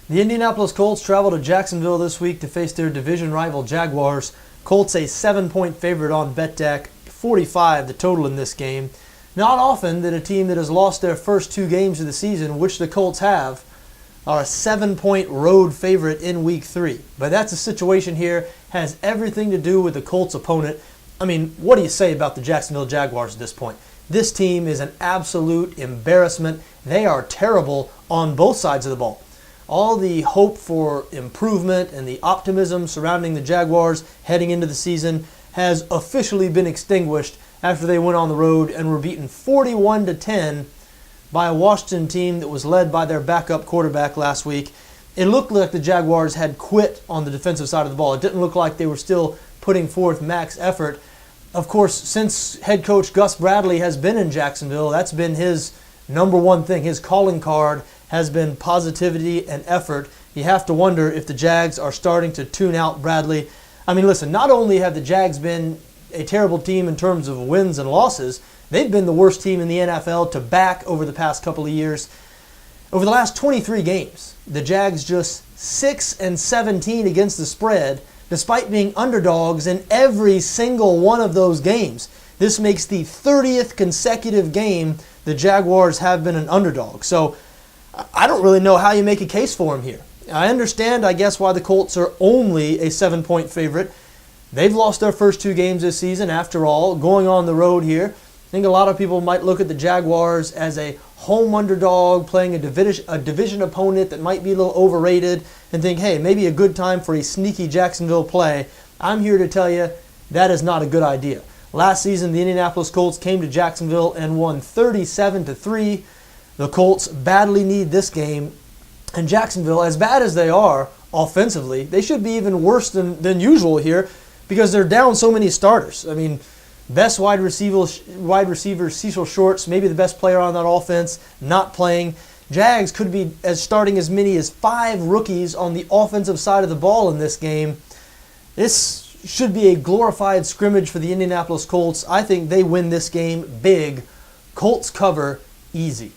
The Indianapolis Colts travel to Jacksonville this week to face their division rival Jaguars. Colts a 7-point favorite on BETDAQ, 45 the total in this game. Not often that a team that has lost their first two games of the season, which the Colts have, are a 7-point road favorite in Week 3. But that's the situation here. Has everything to do with the Colts' opponent. I mean, what do you say about the Jacksonville Jaguars at this point? This team is an absolute embarrassment. They are terrible on both sides of the ball. All the hope for improvement and the optimism surrounding the Jaguars heading into the season has officially been extinguished after they went on the road and were beaten 41-10 by a Washington team that was led by their backup quarterback last week. It looked like the Jaguars had quit on the defensive side of the ball. It didn't look like they were still putting forth max effort. Of course, since head coach Gus Bradley has been in Jacksonville, that's been his number one thing. His calling card has been positivity and effort. You have to wonder if the Jags are starting to tune out Bradley. I mean, listen, not only have the Jags been a terrible team in terms of wins and losses, they've been the worst team in the NFL to back over the past couple of years. Over the last 23 games, the Jags just 6-17 against the spread, despite being underdogs in every single one of those games. This makes the 30th consecutive game the Jaguars have been an underdog. So I don't really know how you make a case for them here. I understand, I guess, why the Colts are only a 7-point favorite. They've lost their first two games this season, after all, going on the road here. I think a lot of people might look at the Jaguars as a home underdog playing a division opponent that might be a little overrated and think, hey, maybe a good time for a sneaky Jacksonville play. I'm here to tell you that is not a good idea. Last season, the Indianapolis Colts came to Jacksonville and won 37-3. The Colts badly need this game. And Jacksonville, as bad as they are offensively, they should be even worse than usual here because they're down so many starters. I mean, best wide receiver Cecil Shorts, maybe the best player on that offense, not playing. Jags could be starting as many as 5 rookies on the offensive side of the ball in this game. This should be a glorified scrimmage for the Indianapolis Colts. I think they win this game big. Colts cover easy.